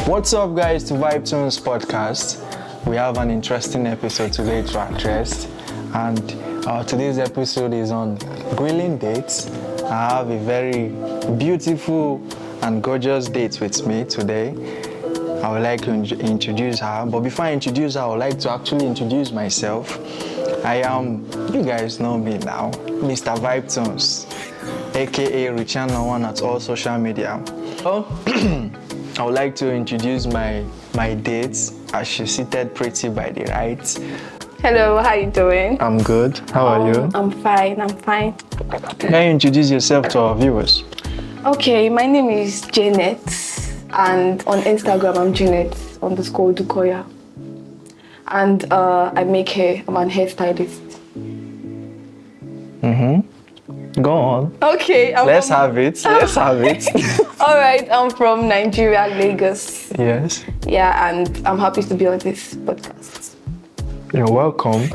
What's up, guys, to Vibe Tunes podcast. We have an interesting episode today to address, and today's episode is on grilling dates. I have a very beautiful and gorgeous date with me today. I would like to introduce her, but before I introduce her, I would like to actually introduce myself. I am, you guys know me now, Mr. Vibe Tunes, aka Richard One at all social media. So, I would like to introduce my date, as she's seated pretty by the right. Hello, how you doing? I'm good. How are you? I'm fine. Can you introduce yourself to our viewers? Okay, my name is Janet, and on Instagram I'm Janet_Dukoya. And I make hair. I'm an hairstylist. Go on. Okay. Let's have it. All right, I'm from Nigeria, Lagos. Yes. Yeah, and I'm happy to be on this podcast. You're welcome.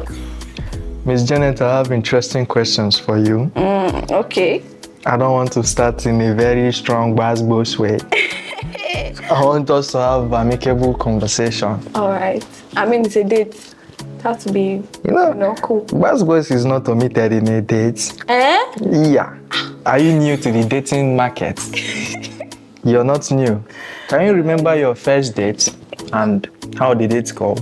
Miss Janet, I have interesting questions for you. Okay. I don't want to start in a very strong bass way. I want us to have amicable conversation. All right. I mean, it's a date. It has to be, cool. Bass is not omitted in a date. Yeah. Are you new to the dating market? You're not new. Can you remember your first date and how did it go?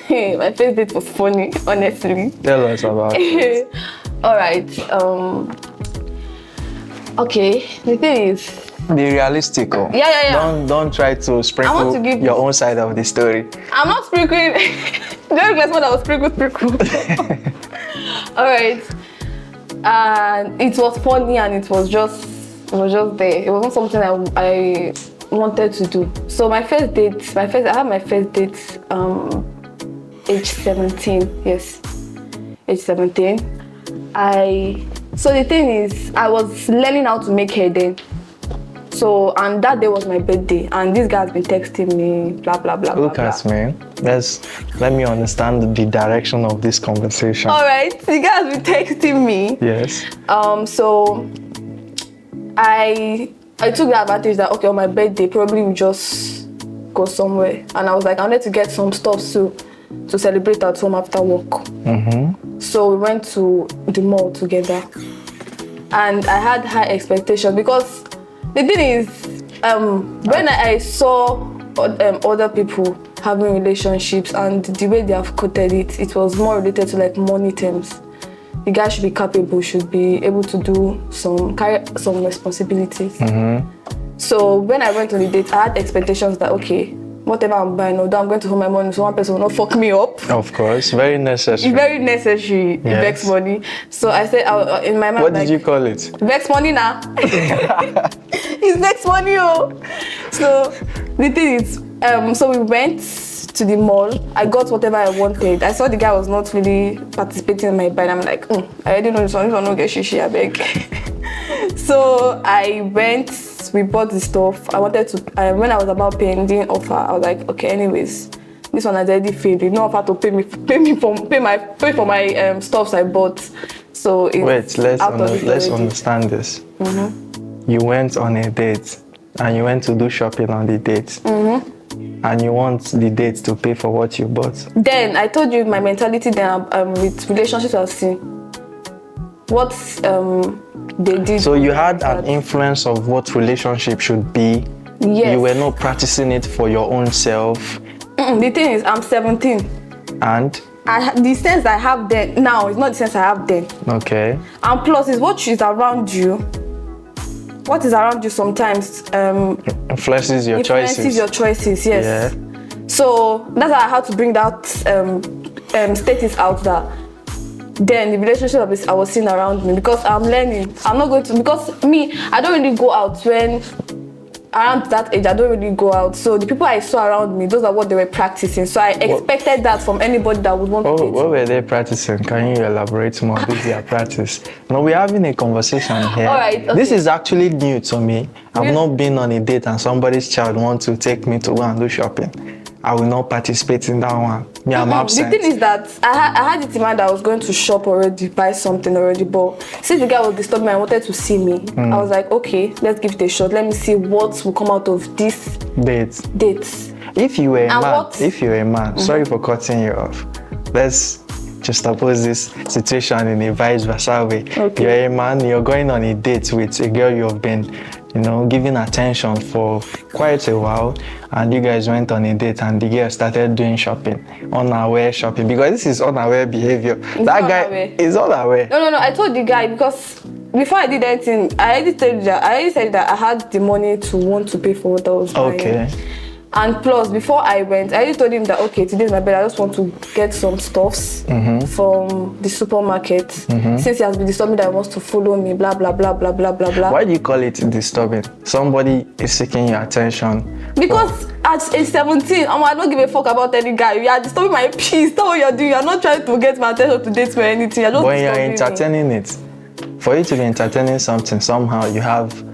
My first date was funny, honestly. Tell us about it. All right. Okay. The thing is, be realistic. Yeah. Don't try to sprinkle your own side of the story. I'm not sprinkling. Don't guess what I was sprinkle. All right. And it was funny, and it was just there. It wasn't something I wanted to do. So I had my first date age 17. Yes, age 17. So the thing is, I was learning how to make hair then. So, and that day was my birthday, and this guy has been texting me, blah, blah, blah, Look blah, at me. Let me understand the direction of this conversation. All right, the guy has been texting me. Yes. So, I took the advantage that, okay, on my birthday, probably we just go somewhere. And I was like, I wanted to get some stuff to celebrate at home after work. So we went to the mall together. And I had high expectations because the thing is, when I saw other people having relationships and the way they have quoted it, it was more related to like money terms. The guy should be capable, should be able to carry some responsibilities. So when I went on the date, I had expectations that, okay, whatever I'm buying, although I'm going to hold my money so one person will not fuck me up. Of course, very necessary. It's very necessary, yes. Vex money. So I said, in my mind, what did you call it? Vex money now. It's vex money, oh. So the thing is, so we went to the mall. I got whatever I wanted. I saw the guy was not really participating in my buy. I'm like, I already know this one. This one don't get shishi, I beg. So I went. We bought the stuff. I wanted to. When I was about paying the offer, I was like, okay, anyways, this one has already failed. You no offer to pay for my stuffs I bought. So it's let's understand this. You went on a date, and you went to do shopping on the date. And you want the date to pay for what you bought. Then I told you my mentality then with relationships I've seen. What they did. So you had an influence of what relationship should be. Yes. You were not practicing it for your own self. The thing is, I'm 17. And? The sense I have then now is not the sense I have then. Okay. And plus, is what is around you. What is around you sometimes influences your choices, yes. Yeah. So that's why I had to bring that status out there. Then the relationship I was seeing around me, because I'm learning. I'm not going to, because me, I don't really go out when around that age. I don't really go out. So the people I saw around me, those are what they were practicing. So I expected that from anybody that would want to date. What were they practicing? Can you elaborate more on their practice? No, we're having a conversation here. All right. Okay. This is actually new to me. I've not been on a date and somebody's child wants to take me to go and do shopping. I will not participate in that one. Me, I'm absent. The thing is that I had it in mind that I was going to shop already, buy something already, but since the guy was disturbing me and wanted to see me, I was like, okay, let's give it a shot. Let me see what will come out of this Dates. If you were a man, sorry for cutting you off. Let's just suppose this situation in a vice versa way. Okay. You're a man, you're going on a date with a girl you've been, giving attention for quite a while, and you guys went on a date and the girl started doing shopping, unaware shopping, because this is unaware behavior. That guy is unaware. No, I told the guy because before I did anything, I already said that I had the money to want to pay for what I was buying. Okay. And plus, before I went, I already told him that, okay, today's my birthday, I just want to get some stuffs from the supermarket. Since he has been disturbing that he wants to follow me, blah, blah, blah, blah, blah, blah, blah. Why do you call it disturbing? Somebody is seeking your attention. Because at age 17, I don't give a fuck about any guy. You are disturbing my peace. That's what you're doing. You're not trying to get my attention to date or anything. You're just when you're disturbing entertaining it, for you to be entertaining something, somehow you have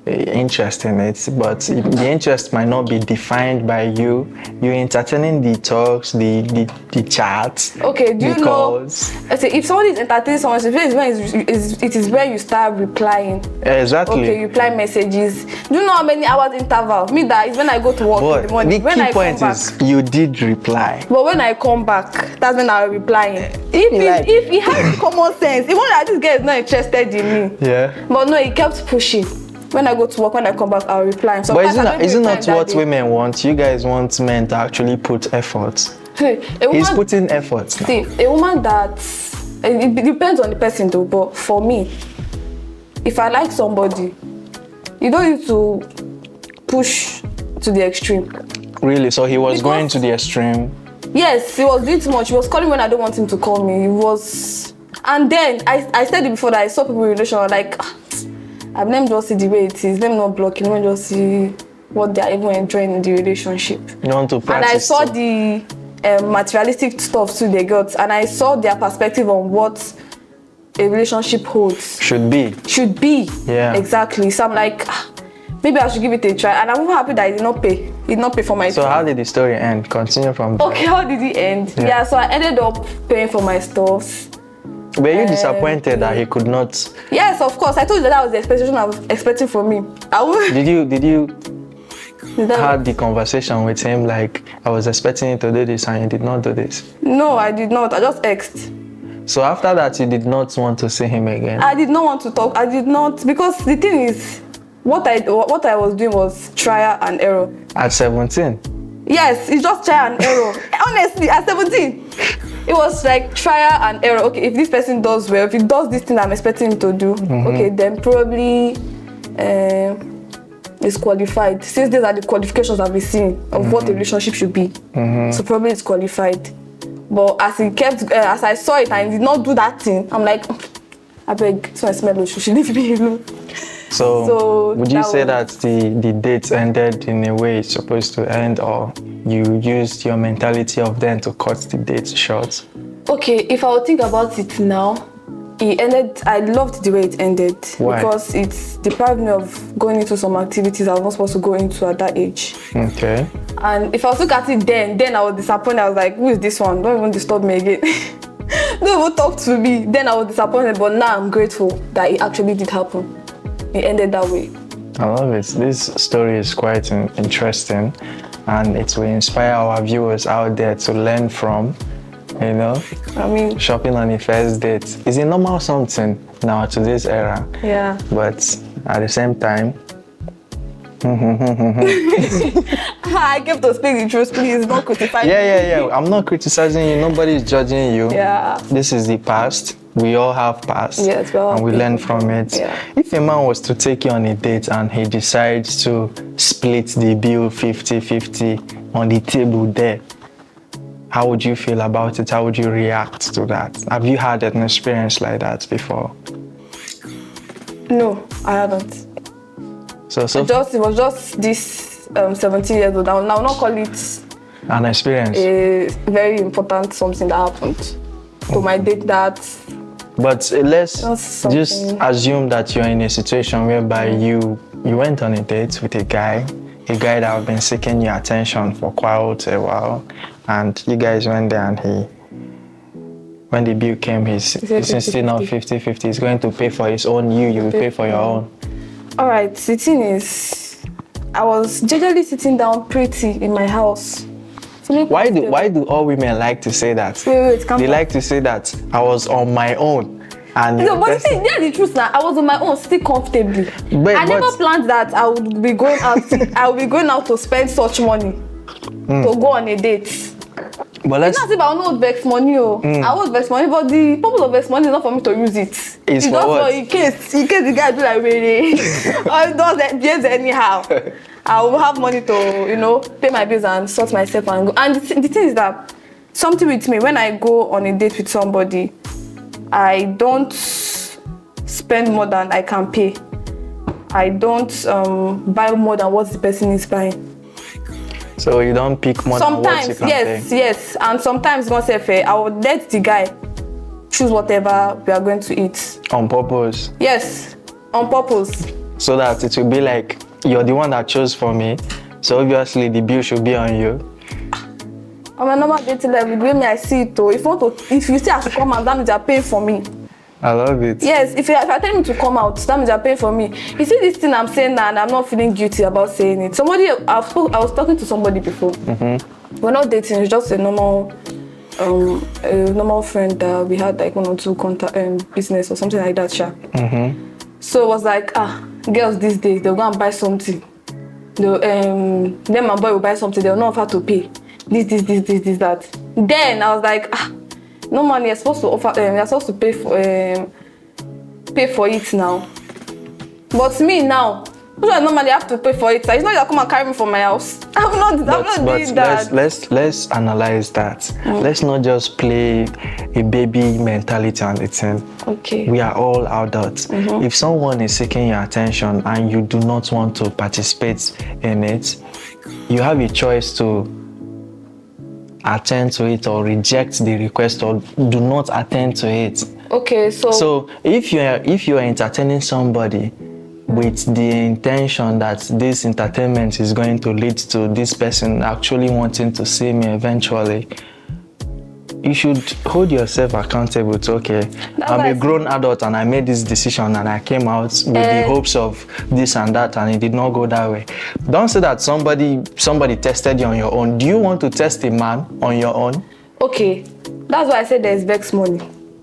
interest in it, but the interest might not be defined by you. You're entertaining the talks, the chats. Okay, do you calls. know? I say if somebody is entertaining someone, it is when you start replying. Exactly. Okay, you reply messages. Do you know how many hours interval? Me that is when I go to work in the morning. The key point is you did reply. But when I come back, that's when I'm replying. If he has common sense, even that this guy is not interested in me. Yeah. But no, he kept pushing. When I go to work, when I come back, I'll reply. So but isn't that what women want? You guys want men to actually put effort. Hey, he's putting effort. See, a woman that it depends on the person though. But for me, if I like somebody, you don't need to push to the extreme. Really? So he was going to the extreme? Yes, he was doing too much. He was calling when I don't want him to call me. He was, and then I said it before that I saw people in relationship like. Let me just see the way it is. Let me not block it. Let me just see what they are even enjoying in the relationship. You want to practice. And I saw the materialistic stuff too they got, and I saw their perspective on what a relationship holds. Should be. Yeah. Exactly. So I'm like, maybe I should give it a try. And I'm even happy that he did not pay. He did not pay for my So how did the story end? Continue from there. Okay, how did it end? Yeah, so I ended up paying for my stuff. Were you disappointed that he could not? Yes, of course. I told you that was the expectation I was expecting from me. Did you have the conversation with him like, I was expecting you to do this and you did not do this? No, I did not. I just exed. So after that, you did not want to see him again? I did not want to talk. I did not, because the thing is, what I was doing was trial and error. At 17? Yes, it's just trial and error. Honestly, at 17. It was like trial and error. Okay, if this person does well, if he does this thing I'm expecting him to do, okay, then probably is qualified. Since these are the qualifications I've been seeing of what a relationship should be, so probably it's qualified. But as he kept, as I saw it and he did not do that thing, I'm like, I beg, so I smell she should leave me alone. So would you say that the date ended in a way it's supposed to end, or you used your mentality of then to cut the date short? Okay, if I would think about it now, it ended. I loved the way it ended. Why? Because it deprived me of going into some activities I was not supposed to go into at that age. Okay. And if I was to look at it then I was disappointed. I was like, who is this one? Don't even disturb me again. Don't even talk to me. Then I was disappointed, but now I'm grateful that it actually did happen. It ended that way. I love it. This story is quite interesting, and it will inspire our viewers out there to learn from, I mean, shopping on a first date is a normal something now to this era. Yeah. But at the same time, I kept to speak the truth, please don't crucify me. Yeah. I'm not criticizing you. Nobody's judging you. Yeah. This is the past. We all have past. Yes, and we learn from it. Yeah. If a man was to take you on a date and he decides to split the bill 50-50 on the table there, how would you feel about it? How would you react to that? Have you had an experience like that before? No, I haven't. It was just this 17 years old. I will not call it an experience. A very important something that happened to my date that. But let's just assume that you're in a situation whereby you went on a date with a guy, a guy that have been seeking your attention for quite a while, and you guys went there and when the bill came, he's insisting on 50-50. He's going to pay for his own, you pay for your own. All right, the thing is, I was generally sitting down pretty in my house. Why do all women like to say that? Wait, they like to say that I was on my own. And no, but you see, that's the truth now. I was on my own, still comfortably. I never planned that I would be going out. I would be going out to spend such money to go on a date. But it's not if I don't vex money. I won't vex money, but the purpose of vex money is not for me to use it. It's for what? In case the guy do like really, or it does behave anyhow. I will have money to, pay my bills and sort myself and go. And the thing is that something with me, when I go on a date with somebody, I don't spend more than I can pay. I don't buy more than what the person is buying. So you don't pick more than what you can pay? Yes. And sometimes, gonna say fair, I would let the guy choose whatever we are going to eat. On purpose? Yes, on purpose. So that it will be like, you're the one that chose for me, so obviously the bill should be on you. On my normal dating level, the way I see it though, if you say I should come out, that means you're paying for me. I love it. Yes, if you're telling me to come out, that means you're paying for me. You see this thing I'm saying now, and I'm not feeling guilty about saying it. I was talking to somebody before. Mm-hmm. We're not dating, it's just a normal friend that we had like 1 or 2 business or something like that, sure. Mm-hmm. So it was like, girls these days, they'll go and buy something. Then my boy will buy something, they'll not have to pay. This, that. Then I was like, no money, you're supposed to you're supposed to pay for it now. But me now, normally I have to pay for it. It's not you come and carry me from my house. I'm not doing that. Let's analyze that. Let's not just play a baby mentality on the thing. Okay. We are all adults. Mm-hmm. If someone is seeking your attention and you do not want to participate in it, you have a choice to attend to it or reject the request or do not attend to it. Okay, so if you are entertaining somebody with the intention that this entertainment is going to lead to this person actually wanting to see me eventually, you should hold yourself accountable to, okay, I'm a grown adult and I made this decision and I came out with the hopes of this and that and it did not go that way. Don't say that somebody tested you on your own. Do you want to test a man on your own? Okay, that's why I said there's vex money.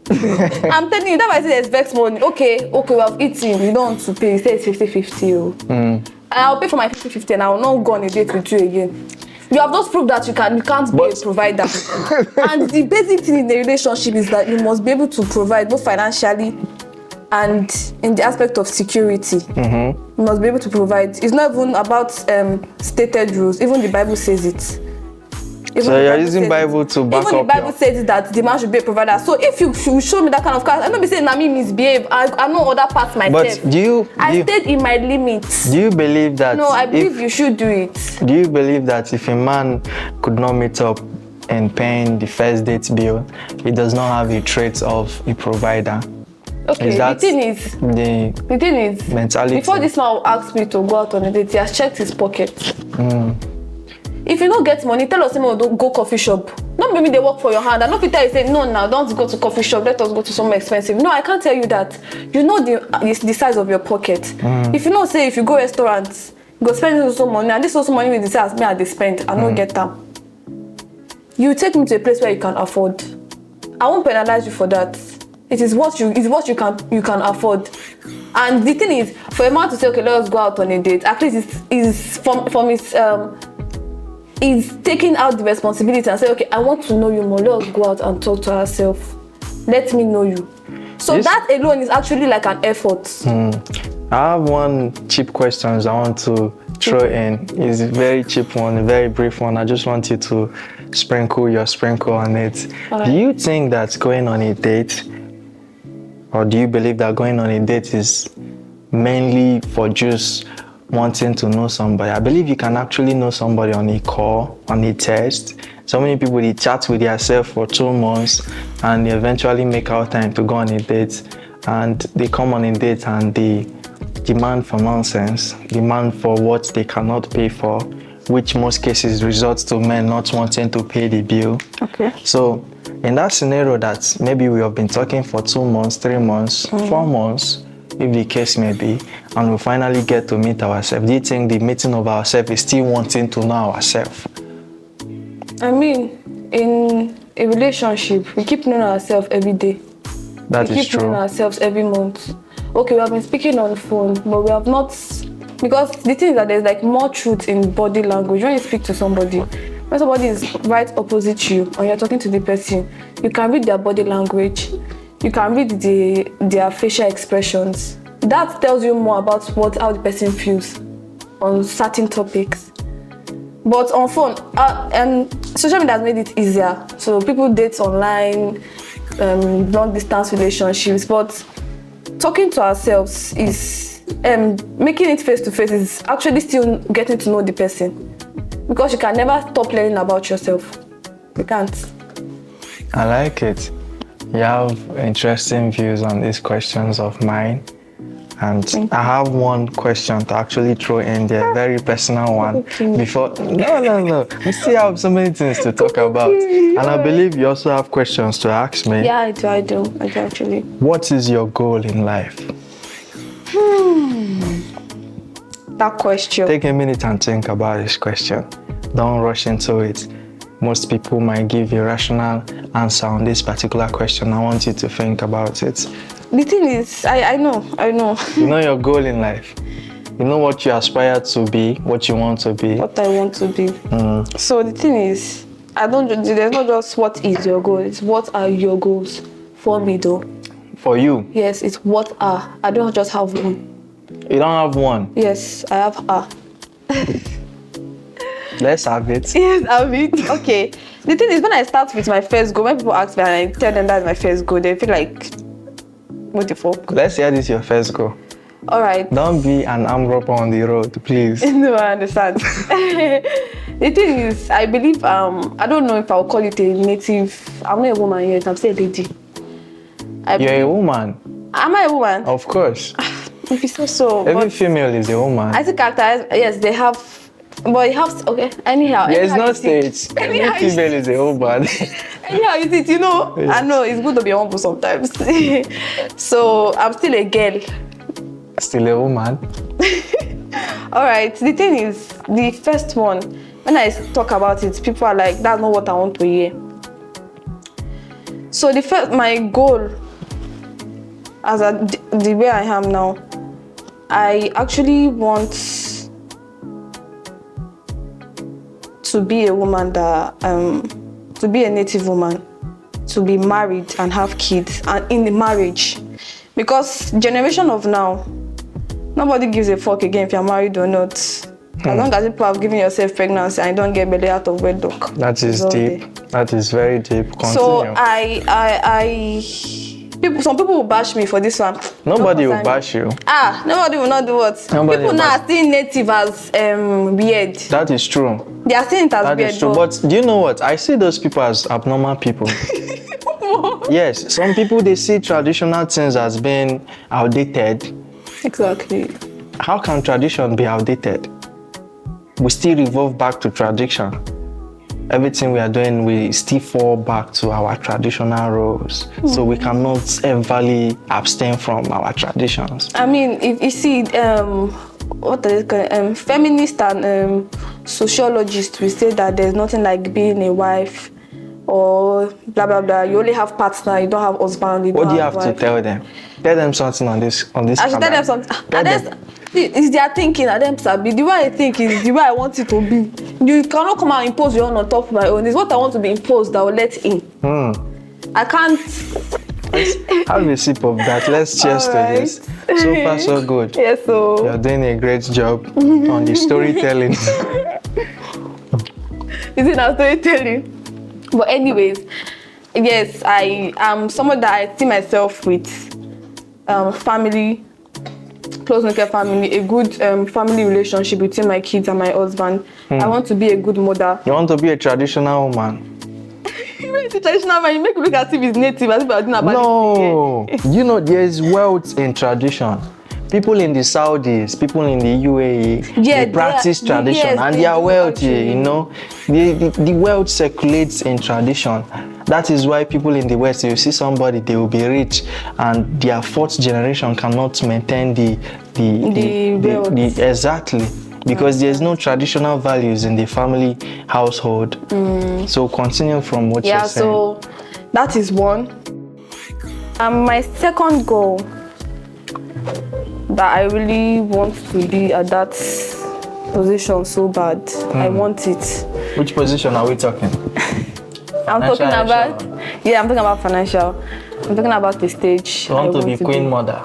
I'm telling you, that's why I said there's vex money. Okay, we have eaten, you don't want to pay, you say it's 50-50. And I'll pay for my 50-50 and I will not go on a date with you again. You have just proved that you can't be a provider. And the basic thing in a relationship is that you must be able to provide both financially and in the aspect of security. Mm-hmm. You must be able to provide. It's not even about stated rules. Even the Bible says it. So you're using Bible to back up. Even the Bible says that the man should be a provider. So if you show me that kind of character, I'm not be saying that me misbehave. I know other parts myself. But I stayed in my limits. Do you believe that? No, I believe you should do it. Do you believe that if a man could not meet up in paying the first date bill, he does not have a trait of a provider? Okay, the thing is, mentality. Before this man asked me to go out on a date, he has checked his pocket. If you don't get money, tell us don't go coffee shop. Don't maybe they work for your hand. I don't tell you say no now, don't go to coffee shop. Let us go to somewhere expensive. No, I can't tell you that. You know the size of your pocket. If you know say if you go restaurants, you go spend some money, and this also money with the size me I spend, I don't get them. You take me to a place where you can afford. I won't penalize you for that. It is what you can afford. And the thing is, for a man to say okay, let us go out on a date, at least is from his is taking out the responsibility and say, okay, I want to know you more. Let us go out and talk to ourselves. Let me know you. So that alone is actually like an effort. I have one cheap question I want to throw in. It's a very cheap one, a very brief one. I just want you to sprinkle your sprinkle on it. Right. Do you think that going on a date, or do you believe that going on a date is mainly for just wanting to know somebody? I believe you can actually know somebody on a call, on a text. So many people, they chat with themselves for 2 months and they eventually make out time to go on a date, and they come on a date and they demand for nonsense, demand for what they cannot pay for, which most cases results to men not wanting to pay the bill. Okay. So in that scenario that maybe we have been talking for 2 months, 3 months, 4 months, if the case may be, and we finally get to meet ourselves, do you think the meeting of ourselves is still wanting to know ourselves? I mean, in a relationship, we keep knowing ourselves every day. That we is keep knowing true. ourselves every month. Okay, we have been speaking on the phone, but we have not, because the thing is that there's like more truth in body language. When you speak to somebody, when somebody is right opposite you and you're talking to the person, you can read their body language, you can read their facial expressions. That tells you more about how the person feels on certain topics. But on phone, and social media has made it easier. So people date online, long distance relationships, but talking to ourselves is making it face to face is actually still getting to know the person, because you can never stop learning about yourself. You can't. I like it. You have interesting views on these questions of mine. And I have one question to actually throw in there, very personal one. Okay. Before, no. We still have so many things to talk about. And I believe you also have questions to ask me. Yeah, I do actually. What is your goal in life? That question. Take a minute and think about this question. Don't rush into it. Most people might give a rational answer on this particular question. I want you to think about it. The thing is, I know. You know your goal in life. You know what you aspire to be, what you want to be. What I want to be. So the thing is, there's not just what is your goal, it's what are your goals for me though. For you? Yes, it's what are. I don't just have one. You don't have one? Yes, I have are. Let's have it. Yes, I have it. Okay. The thing is, when I start with my first goal, when people ask me and I tell them that's my first goal, they feel like, what the fuck? Let's hear this your first goal. All right. Don't be an arm robber on the road, please. No, I understand. The thing is, I believe, I don't know if I'll call it a native. I'm not a woman yet, I'm still a lady. You're a woman. Am I a woman? Of course. If you say so. Every female is a woman. I think character, yes, they have, but it has, okay, anyhow. There's anyhow no states. Every female is a woman. Anyhow, you see, Yes. I know it's good to be humble sometimes. So I'm still a girl. Still a woman. All right, the thing is, the first one, when I talk about it, people are like, that's not what I want to hear. So my goal, as the way I am now, I actually want to be a woman that, to be a native woman, to be married and have kids, and in the marriage. Because generation of now, nobody gives a fuck again if you're married or not. As long as people have given yourself pregnancy and you don't get belly out of wedlock. That is deep. That is very deep. Continue. So some people will bash me for this one. Nobody will bash you. Nobody will not do what? Nobody People will now bash. are seeing native as weird. That is true. They are seeing it as That weird. is true. But do you know what? I see those people as abnormal people. Yes, some people, they see traditional things as being outdated. Exactly. How can tradition be outdated? We still revolve back to tradition. Everything we are doing, we still fall back to our traditional roles. So we cannot everly abstain from our traditions. I mean, if you see, what is it called? Feminists and sociologists will say that there's nothing like being a wife or blah blah blah. You only have partner, you don't have husband. What do you have to tell them? Tell them something on this. I should tell them something. It's their thinking, and them sabi. The way I think is the way I want it to be. You cannot come and impose your own on top of my own. It's what I want to be imposed that I will let in. I can't. Let's have a sip of that. Let's cheers to this. So far, so good. Yeah, so You're doing a great job on the storytelling. Is it not storytelling? But anyways, yes, I am someone that I see myself with family, close knit family, a good family relationship between my kids and my husband. I want to be a good mother. You want to be a traditional woman? The traditional man, you make me look as if it's native, as if I didn't about No, you know, there's wealth in tradition. people in the Saudis, people in the UAE, Yeah, they practice tradition, yes, and they they are do wealthy, actually. you know. The wealth circulates in tradition. That is why people in the West, you see somebody, they will be rich, and their fourth generation cannot maintain the wealth. exactly, because there's no traditional values in the family household. So continue from what you're saying. So that is one. My second goal that I really want to be at that position so bad. I want it. Which position are we talking? I'm talking about I'm talking about financial. I'm talking about the stage. You want to be queen mother?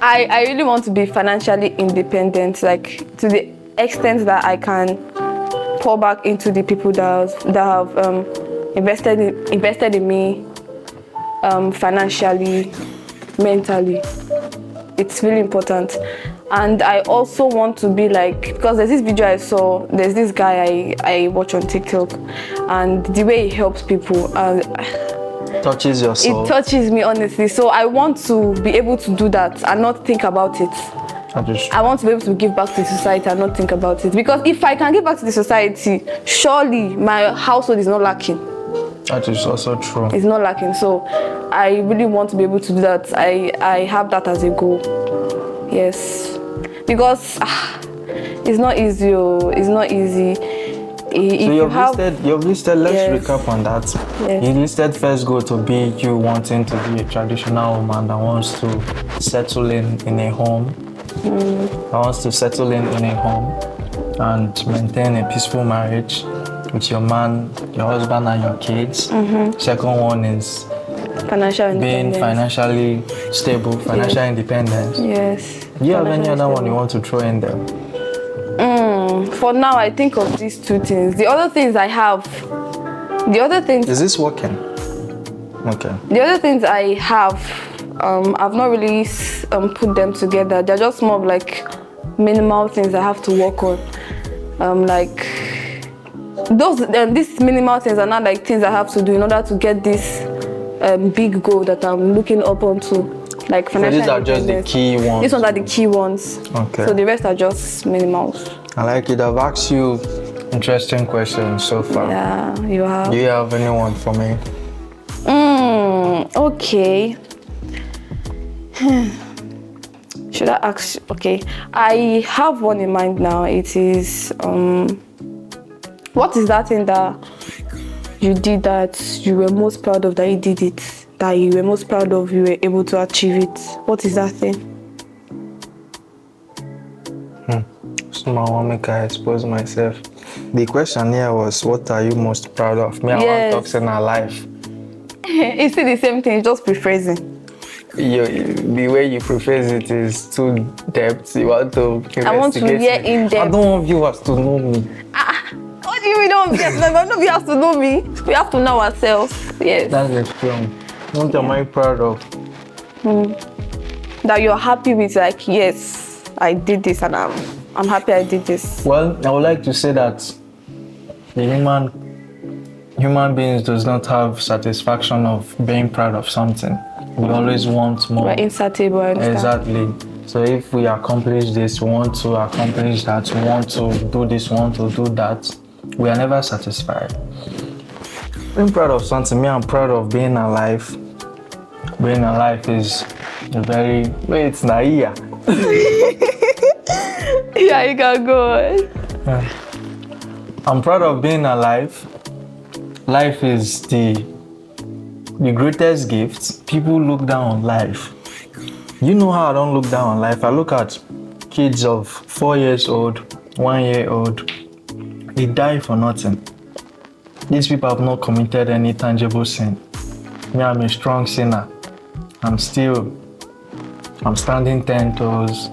I really want to be financially independent, like to the extent that I can pour back into the people that have invested in me financially, mentally. It's really important. And I also want to be like, because there's this video I saw, there's this guy I watch on TikTok, and the way he helps people touches your soul. It touches me, honestly. So I want to be able to do that and not think about it. I want to be able to give back to the society and not think about it. Because if I can give back to the society, surely my household is not lacking. That is also true. It's not lacking. So I really want to be able to do that. I have that as a goal. Yes. Because it's not easy. It's not easy. So you've listed, let's recap on that. Yes. You listed first goal to be you wanting to be a traditional woman that wants to settle in a home. That wants to settle in a home and maintain a peaceful marriage with your man, your husband and your kids. Second one is being financially stable, financial independence. Yes. Do you have any other one you want to throw in there? For now, I think of these two things. The other things Is this working? Okay. The other things I have, I've not really put them together. They're just more of like minimal things I have to work on. Like these minimal things are not like things I have to do in order to get this big goal that I'm looking up onto. Like financial these are just the key ones. These ones are the key ones. Okay. So the rest are just minimals. I like it. I've asked you interesting questions so far. Yeah, you have. Do you have anyone for me? Okay. Should I ask? Okay, I have one in mind now. It is what is that thing that you did that you were most proud of, that you did it, that you were most proud of, you were able to achieve it? What is that thing? So I want to make I expose myself. The question here was, what are you most proud of? Me, I want to talk in our life. It's still the same thing, just rephrasing. The way you rephrase it is too depth. You want to investigate. I want to hear in depth. I don't want viewers to know me. What do you mean don't get? Nobody has to know me. We have to know ourselves. Yes. That's extreme. What am I proud of? That you're happy with, like, yes, I did this and I'm happy I did this. Well, I would like to say that the human beings does not have satisfaction of being proud of something. We always want more. We're insatiable, I understand. Exactly. So if we accomplish this, we want to accomplish that, we want to do this, we want to do that, we are never satisfied. Being proud of something, me, I'm proud of being alive. Being alive is a very, it's Naiya. Yeah, you can go. I'm proud of being alive. Life is the greatest gift. People look down on life. You know how I don't look down on life. I look at kids of 4 years old, 1 year old. They die for nothing. These people have not committed any tangible sin. Me, I'm a strong sinner. I'm standing 10 toes.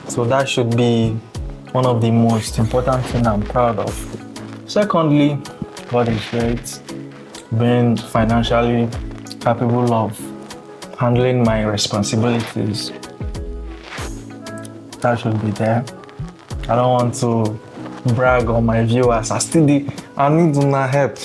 So that should be one of the most important things I'm proud of. Secondly, God is great. Being financially capable of handling my responsibilities. That should be there. I don't want to brag on my viewers. I need to help.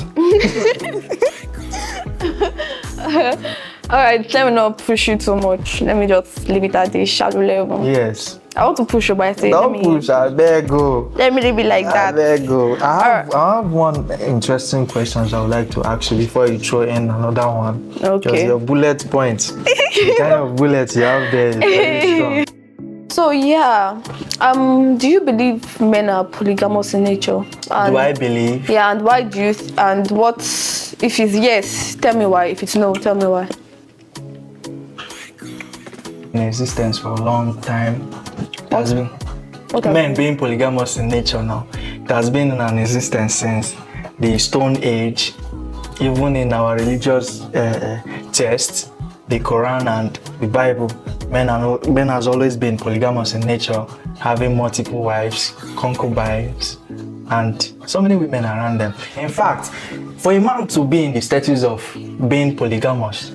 Alright, let me not push you too much. Let me just leave it at the shallow level. Yes. I want to push you, but I say Don't push, I beg go. let me leave it like that. I beg go. I have one interesting question I would like to ask you before you throw in another one. Okay. Just your bullet points. The kind of bullets you have there is very strong. So yeah, do you believe men are polygamous in nature? And, Do I believe? Yeah, and why do you? And what if it's yes? Tell me why. If it's no, tell me why. In existence for a long time. It has been What have men you- being polygamous in nature now. It has been in an existence since the Stone Age, even in our religious texts, the Quran and the Bible. Men has always been polygamous in nature, having multiple wives, concubines, and so many women around them. In fact, for a man to be in the status of being polygamous,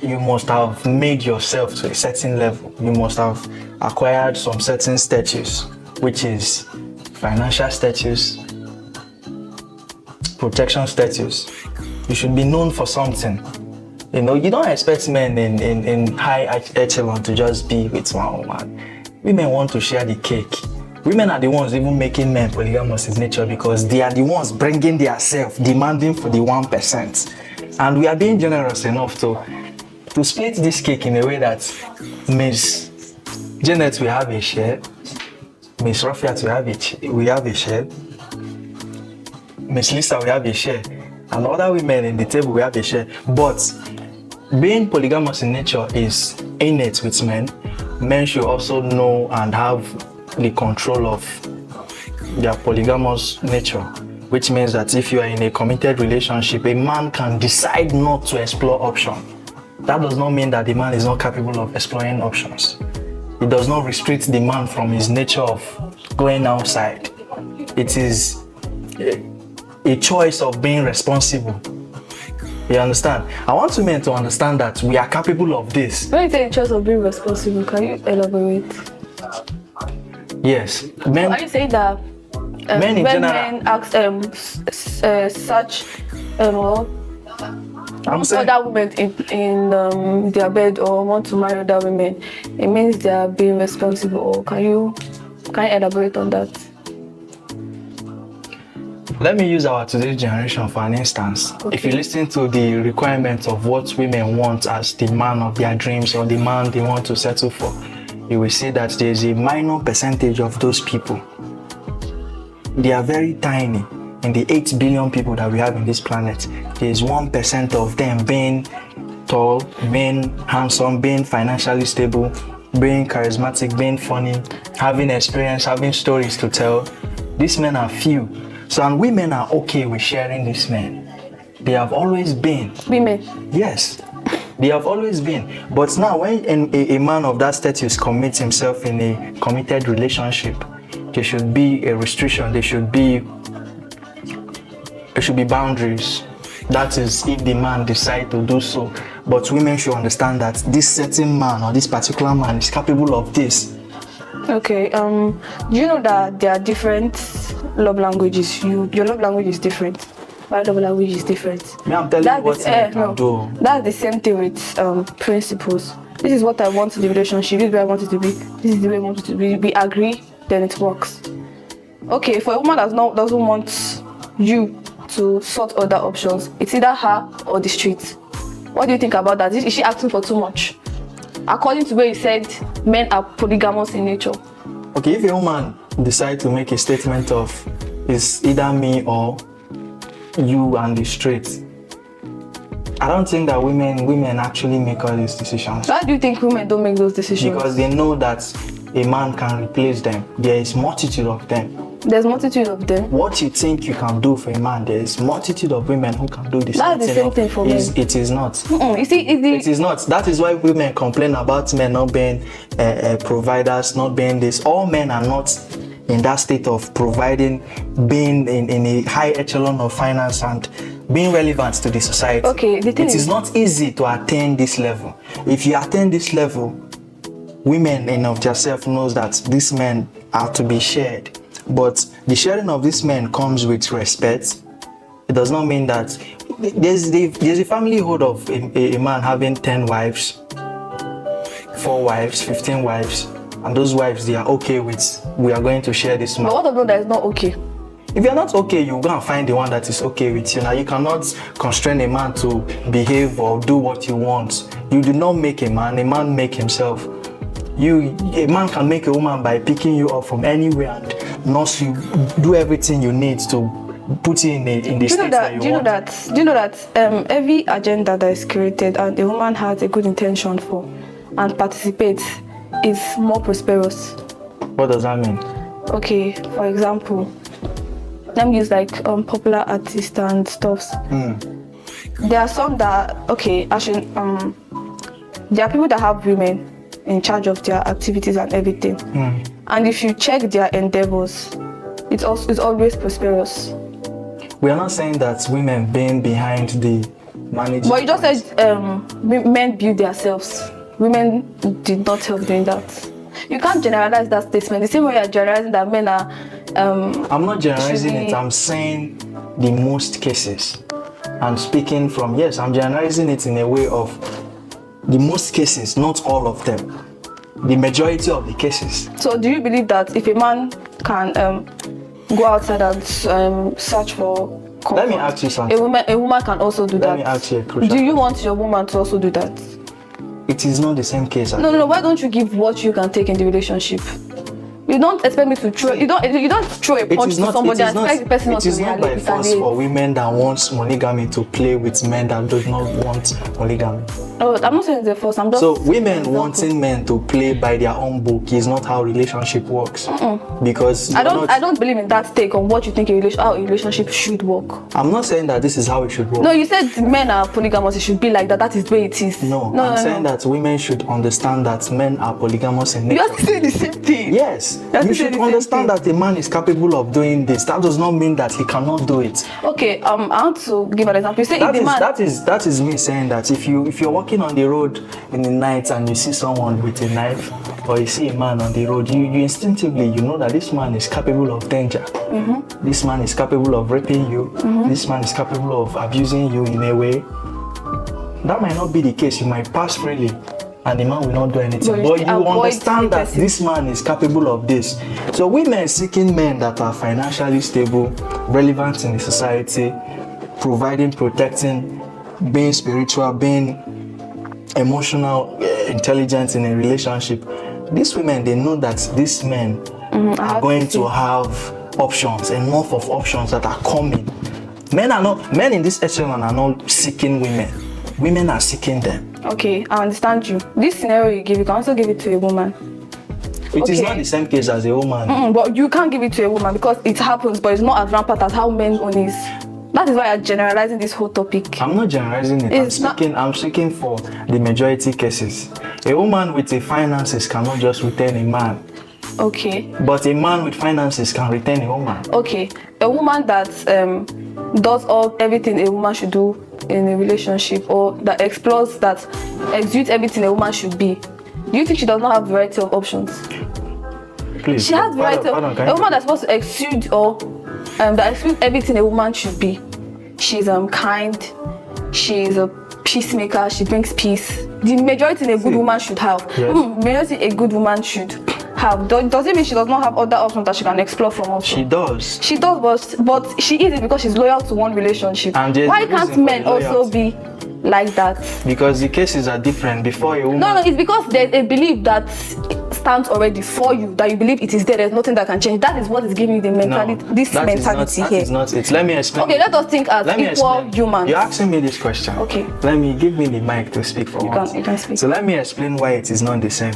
you must have made yourself to a certain level. You must have acquired some certain status, which is financial status, protection status. You should be known for something. You know, you don't expect men in high echelon to just be with one woman. Women want to share the cake. Women are the ones even making men polygamous in nature because they are the ones bringing their self, demanding for the 1%. And we are being generous enough to split this cake in a way that Miss Janet will have a share, Miss Rafiat will have a share, Miss Lisa will have a share, and other women in the table will have a share. But being polygamous in nature is innate with men. Men should also know and have the control of their polygamous nature, which means that if you are in a committed relationship, a man can decide not to explore options. That does not mean that the man is not capable of exploring options. It does not restrict the man from his nature of going outside. It is a choice of being responsible. You understand? I want men to understand that we are capable of this. When you say the choice of being responsible, can you elaborate? Yes. Are you saying that men in when general, men ask such other women in their bed or want to marry other women, it means they are being responsible? Or can you elaborate on that? let me use our today's generation for an instance. Okay. If you listen to the requirements of what women want as the man of their dreams or the man they want to settle for, you will see that there is a minor percentage of those people. They are very tiny. In the 8 billion people that we have in this planet, there is 1% of them being tall, being handsome, being financially stable, being charismatic, being funny, having experience, having stories to tell. These men are few. So, and women are okay with sharing these men. They have always been. Women. Yes, they have always been. But now when a man of that status commits himself in a committed relationship, there should be a restriction. There should be boundaries. That is if the man decides to do so. But women should understand that this certain man or this particular man is capable of this. Okay. Do you know that there are different love languages? Your love language is different. My love language is different. I'm telling you what men can do. That's the same thing with principles. This is what I want in the relationship. This is where I want it to be. This is the way I want it to be. We agree, then it works. Okay, for a woman that doesn't want you to sort other options, it's either her or the street. What do you think about that? Is she asking for too much? According to where you said men are polygamous in nature. Okay, if a woman decides to make a statement of it's either me or you and the street, I don't think that women actually make all these decisions. Why do you think women don't make those decisions? Because they know that a man can replace them. There is multitude of them. There's multitude of them. What you think you can do for a man, there is multitude of women who can do this. That's the same thing for men. It is not. You see, It is not. That is why women complain about men not being providers, not being this. All men are not in that state of providing, being in a high echelon of finance and being relevant to the society. Okay, the thing it is not easy to attain this level. If you attain this level, women in of themselves knows that these men are to be shared. But the sharing of these men comes with respect. It does not mean that there's a family of a man having 10 wives, 4 wives, 15 wives, and those wives, they are okay with, we are going to share this man. But what about that is not okay? If you're not okay, you go and find the one that is okay with you. Now, you cannot constrain a man to behave or do what you want. You do not make a man make himself. A man can make a woman by picking you up from anywhere and nurse you, do everything you need to put you in the state that you want. Do you know that every agenda that is created and a woman has a good intention for and participates is more prosperous? What does that mean? Okay, for example, let me use like popular artists and stuffs. There are some that, okay, actually, there are people that have women in charge of their activities and everything. And if you check their endeavors, it's always prosperous. We are not saying that women being behind the management. But you just said men build themselves. Women did not help doing that. You can't generalize that statement. The same way you're generalizing that men are. I'm not generalizing it. I'm saying the most cases. I'm speaking from, yes, I'm generalizing it in a way of the most cases, not all of them. The majority of the cases. So do you believe that if a man can go outside and search for comfort, let me ask you something. A woman can also do that? Let me ask you a crucial Do you question. want your woman to also do that? It is not the same case. No. Why don't you give what you can take in the relationship? You don't expect me to throw. You don't throw a punch to somebody and expect the person not to react. It is not by force for women that wants monogamy to play with men that do not want monogamy. Oh, I'm not saying it's a force. I'm just. So women wanting men to play by their own book is not how relationship works. Because I don't believe in that take on what you think how a relationship should work. I'm not saying that this is how it should work. No, you said men are polygamous. It should be like that. That is the way it is. I'm saying that women should understand that men are polygamous in nature. You have to say the same thing. Yes, you should understand that a man is capable of doing this. That does not mean that he cannot do it. Okay, I want to give an example. You say that is me saying that if you're walking on the road in the night and you see someone with a knife, or you see a man on the road, you instinctively know that this man is capable of danger. This man is capable of raping you. This man is capable of abusing you in a way. That might not be the case. You might pass freely and the man will not do anything. But you understand that this man is capable of this. So women seeking men that are financially stable, relevant in the society, providing, protecting, being spiritual, being emotional, intelligent in a relationship. These women, they know that these men are going to have options, enough of options that are coming. Men in this echelon are not seeking women. Women are seeking them. Okay, I understand you. This scenario you give, you can also give it to a woman. It is not the same case as a woman. But you can't give it to a woman because it happens, but it's not as rampant as how men own is. That is why I'm generalizing this whole topic. I'm not generalizing it. I'm speaking for the majority cases. A woman with the finances cannot just retain a man. Okay. But a man with finances can retain a woman. Okay. A woman that does everything a woman should do in a relationship, or that exudes everything a woman should be. Do you think she does not have a variety of options? Please. She has variety of a woman that's supposed to exude that exudes everything a woman should be. She's kind, she's a peacemaker, she brings peace. The majority a good woman should have. Yes. Majority a good woman should have. Does it mean she does not have other options that she can explore from also? She does. She does, but she is it because she's loyal to one relationship. And why can't men also be like that? Because the cases are different. Before a woman... No, it's because there's a belief that stands already for you, that you believe it is there, there's nothing that can change. That is what is giving you the mentality, That is not it. Let me explain. Okay, let us think as equal humans. You're asking me this question. Okay. Give me the mic to speak for once. You can speak. So let me explain why it is not the same.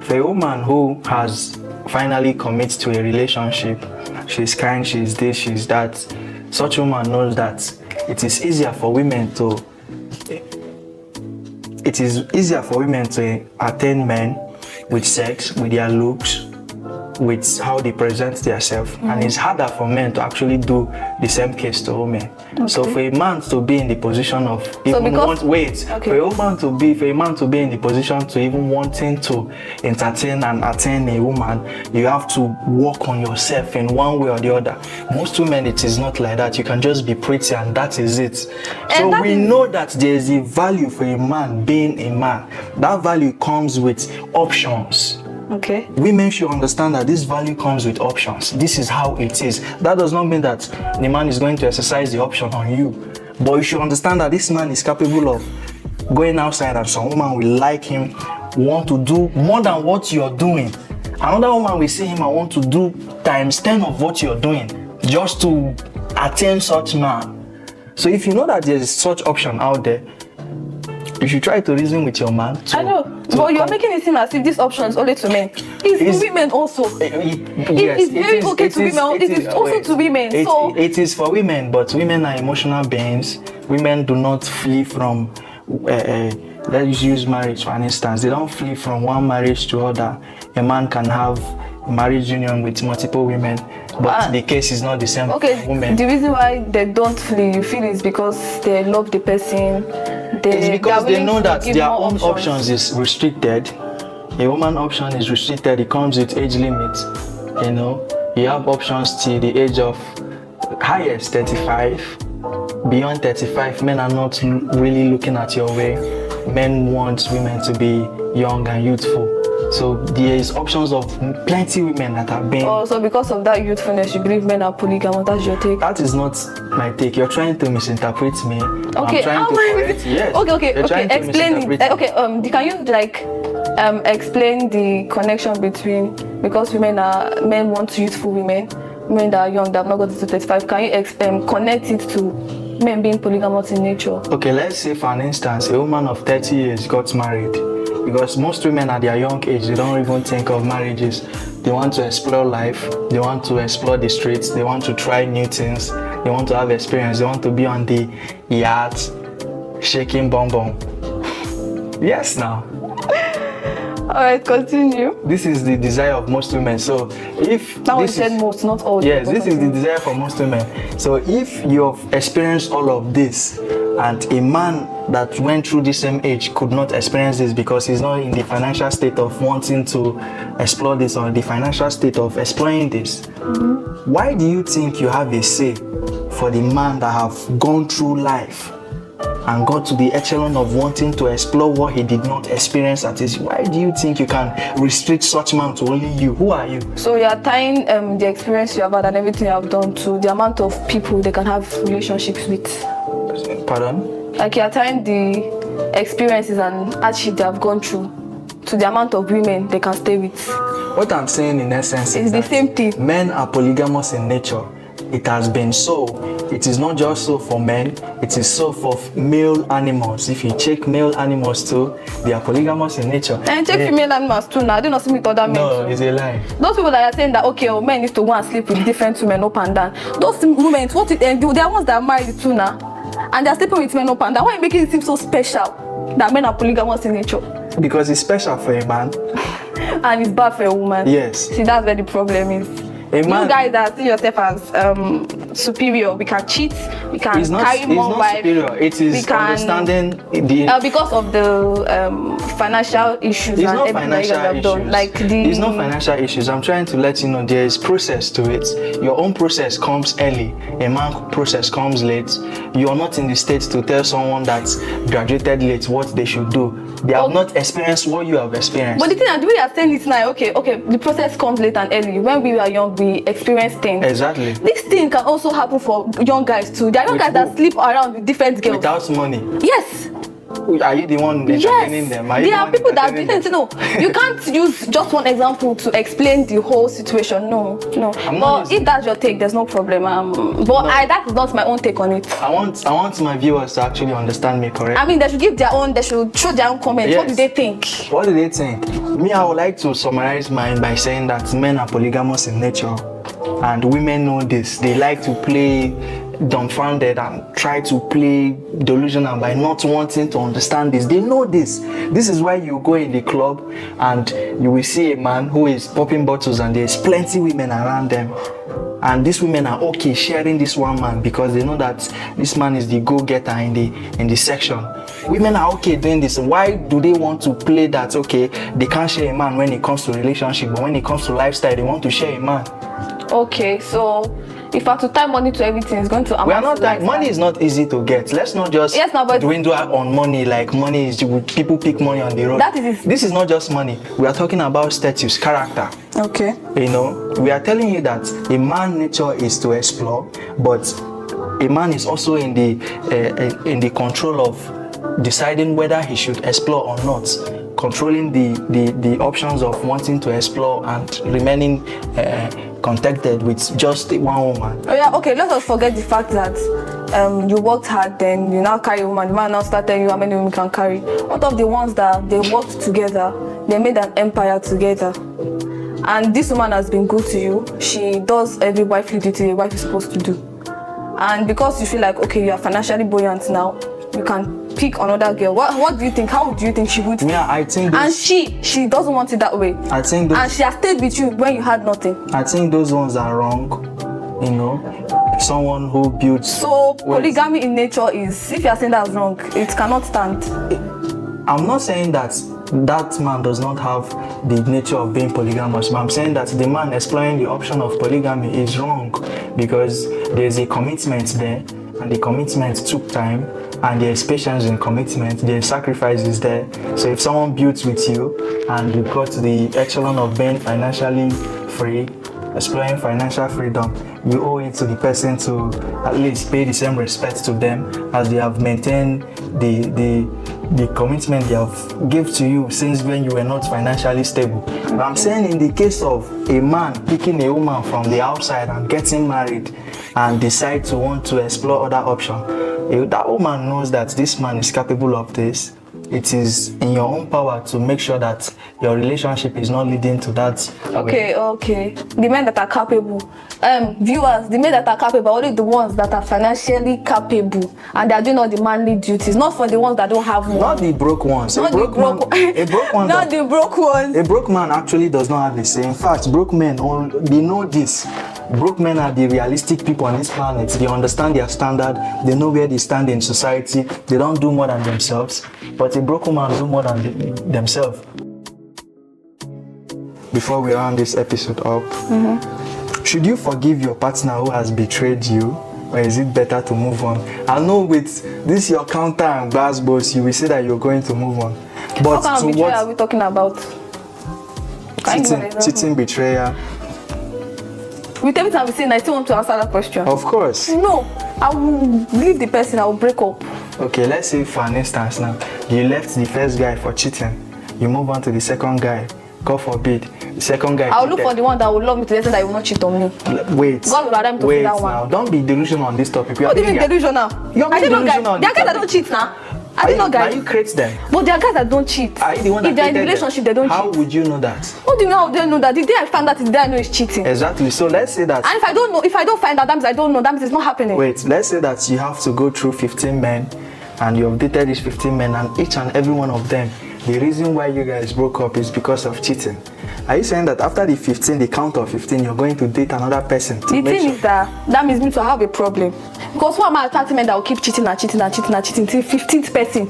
For a woman who has finally commits to a relationship, she's kind, she's this, she's that, such a woman knows that it is easier for women to attain men with sex, with their looks, with how they present themselves, and it's harder for men to actually do the same case to women. So for a man to be in the position of even for a man to be in the position to even wanting to entertain and attain a woman, you have to work on yourself in one way or the other. Most women, it is not like that. You can just be pretty and that is it. So we know that there is a value for a man being a man. That value comes with options. Okay. Women should understand that this value comes with options. This is how it is. That does not mean that the man is going to exercise the option on you. But you should understand that this man is capable of going outside and some woman will like him, want to do more than what you're doing. Another woman will see him and want to do times 10 of what you're doing just to attain such man. So if you know that there's such option out there, you should try to reason with your man. I know, but you're making it seem as if this option is only to men. It's to women also. It's very okay to women. It is also to women. It is for women, but women are emotional beings. Women do not flee from. Let's use marriage for an instance. They don't flee from one marriage to other. A man can have a marriage union with multiple women, but the case is not the same for women. The reason why they don't flee, you feel, is because they love the person. It's because they know that their own options is restricted. A woman option is restricted. It comes with age limit. You know, you have options till the age of highest 35. Beyond 35, men are not really looking at your way. Men want women to be young and youthful. So there is options of plenty women that have been. Oh, so because of that youthfulness, you believe men are polygamous? That's your take? That is not my take. You're trying to misinterpret me. Okay. I'm trying to correct you. Yes. Okay. Explain it. Okay. Can you explain the connection between, because men want youthful women that are young, that have not got to 35. Can you connect it to men being polygamous in nature? Okay, let's say for an instance, a woman of 30 years got married. Because most women at their young age, they don't even think of marriages. They want to explore life. They want to explore the streets. They want to try new things. They want to have experience. They want to be on the yacht, shaking bum bum. Yes, now. Alright, continue. This is the desire of most women. So if now we said most, not all. Yes, this is the desire for most women. So if you've experienced all of this, and a man that went through the same age could not experience this because he's not in the financial state of wanting to explore this or the financial state of exploring this, why do you think you have a say for the man that have gone through life and got to the echelon of wanting to explore what he did not experience at his? Why do you think you can restrict such man to only you? Who are you? So you are tying the experience you have had and everything you have done to the amount of people they can have relationships with. Pardon? Like you are tying the experiences and hardship they have gone through to the amount of women they can stay with. What I'm saying in essence is the same thing. Men are polygamous in nature. It has been so. It is not just so for men, it is so for male animals. If you check male animals too, they are polygamous in nature. And check female animals too now. I do not see me with other men. No, it's a lie. Those people that are saying that men need to go and sleep with different women up and down. Those women, they are ones that are married too now. And they are sleeping with men up and down. Why are you making it seem so special that men are polygamous in nature? Because it's special for a man. And it's bad for a woman. Yes. See, that's where the problem is. You guys that see yourself as superior, we can cheat, we can carry more wives. It is understanding the because of the financial issues and everything that you guys have done. It's not financial issues. I'm trying to let you know there is process to it. Your own process comes early. A man process comes late. You are not in the state to tell someone that graduated late what they should do. They have not experienced what you have experienced. But the thing, the way you are saying it now, okay, the process comes late and early. When we were young, we experience things. Exactly. This thing can also happen for young guys too. There are young guys that sleep around with different girls. Without money. Yes. Are you the one entertaining them? There are people that didn't know. You can't use just one example to explain the whole situation. No. But if that's your take, there's no problem. That is not my own take on it. I want my viewers to actually understand me correctly. I mean, they should give their own. They should show their own comments. Yes. What do they think? What do they think? Me, I would like to summarize mine by saying that men are polygamous in nature. and women know this. They like to play dumbfounded and try to play delusional by not wanting to understand this. They know this. This is why you go in the club and you will see a man who is popping bottles and there's plenty women around them. And these women are okay sharing this one man because they know that this man is the go-getter in the section. Women are okay doing this. Why do they want to play that? Okay, they can't share a man when it comes to relationship, but when it comes to lifestyle, they want to share a man. Okay, so if I have to tie money to everything, it's going to amount. We are not tying. Money is not easy to get. Let's not just dwindle on money like money is. People pick money on the road. That is it. This is not just money. We are talking about status, character. Okay. You know, we are telling you that a man's nature is to explore, but a man is also in the control of deciding whether he should explore or not, controlling the options of wanting to explore and remaining contented with just one woman. Oh yeah, okay, let us forget the fact that you worked hard, then you now carry a woman. The man now start telling you how many women you can carry. What of the ones that they worked together, they made an empire together, and this woman has been good to you. She does every wifely duty a wife is supposed to do, and because you feel like, okay, you are financially buoyant now, you can pick another girl. What do you think? How do you think she would? Yeah, I think. And she doesn't want it that way. I think. And she has stayed with you when you had nothing. I think those ones are wrong. You know, someone who builds. So polygamy in nature is, if you are saying that's wrong, it cannot stand. I'm not saying that man does not have the nature of being polygamous, but I'm saying that the man exploring the option of polygamy is wrong because there's a commitment there, and the commitment took time, and there's patience in commitment, there's sacrifices there. So if someone builds with you and you got to the echelon of being financially free, exploring financial freedom, you owe it to the person to at least pay the same respect to them as they have maintained the commitment they have given to you since when you were not financially stable. But I'm saying in the case of a man picking a woman from the outside and getting married and decide to want to explore other options, if that woman knows that this man is capable of this, it is in your own power to make sure that your relationship is not leading to that. Okay. The men that are capable, viewers, the men that are capable, only the ones that are financially capable and they are doing all the manly duties, not for the ones that don't have one. Not the broke ones. Not A broke one. A broke man actually does not have the same. In fact, broke men, they know this. Broke men are the realistic people on this planet. They understand their standard. They know where they stand in society. They don't do more than themselves. But a broke woman do more than themselves. Before we round this episode up, should you forgive your partner who has betrayed you, or is it better to move on? I know with this your counter and glass boss, you will say that you're going to move on. But what kind of betrayal are we talking about? Cheating, betrayal. With everything we say, I still want to answer that question. Of course. No, I will leave the person, I will break up. Okay, let's say for an instance now, you left the first guy for cheating. You move on to the second guy. God forbid, the second guy. I'll look for the one that will love me to the extent that he will not cheat on me. Wait. God will allow me to see that one. Now, don't be delusional on this topic. What do you mean delusional? You're being delusional. There are guys that don't cheat now. I didn't know guys. Are you create them? But there are guys that don't cheat. Are you the one that if they're in a relationship, they don't cheat. How would you know that? What do you know how they know that? The day I found out is the day I know it's cheating. Exactly. So let's say that. And if I don't find out, that means I don't know. That means it's not happening. Wait, let's say that you have to go through 15 men and you have dated these 15 men, and each and every one of them, the reason why you guys broke up is because of cheating. Are you saying that after the count of 15, you're going to date another person? The thing is that means me to have a problem. Because who am I attracting men that will keep cheating till 15th person?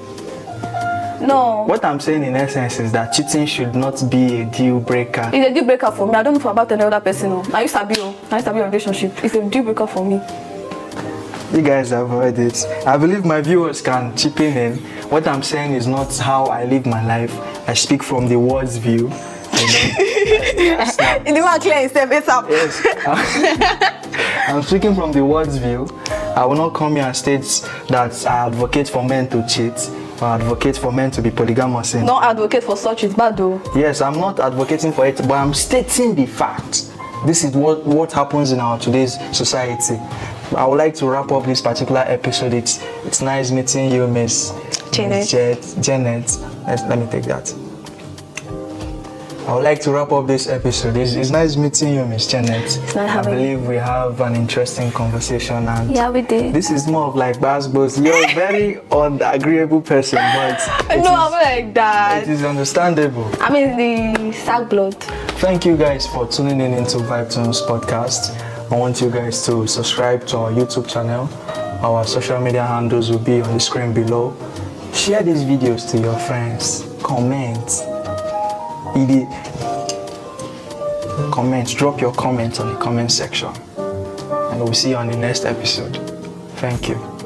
No. What I'm saying in essence is that cheating should not be a deal breaker. It's a deal breaker for me. I don't know about any other person. No. I used to be a relationship. It's a deal breaker for me. You guys have heard it. I believe my viewers can chip in. What I'm saying is not how I live my life. I speak from the world's view. In the one clear himself, it's up. Yes. I'm speaking from the world's view. I will not come here and state that I advocate for men to cheat or advocate for men to be polygamous. Don't advocate for such, it's bad though. Yes, I'm not advocating for it, but I'm stating the fact. This is what happens in our today's society. I would like to wrap up this particular episode. It's nice meeting you, Miss Janet. Let me take that. I would like to wrap up this episode. It's nice meeting you, Miss Janet. It's nice having you. I believe we have an interesting conversation, and Yeah, we did. this is more of like basketballs. You're a very unagreeable person, but I'm not like that. it is understandable. I mean, the sack blood. Thank you guys for tuning in into Vibe Tunes podcast. I want you guys to subscribe to our YouTube channel. Our social media handles will be on the screen below. Share these videos to your friends. Comment. Drop your comments on the comment section. And we'll see you on the next episode. Thank you.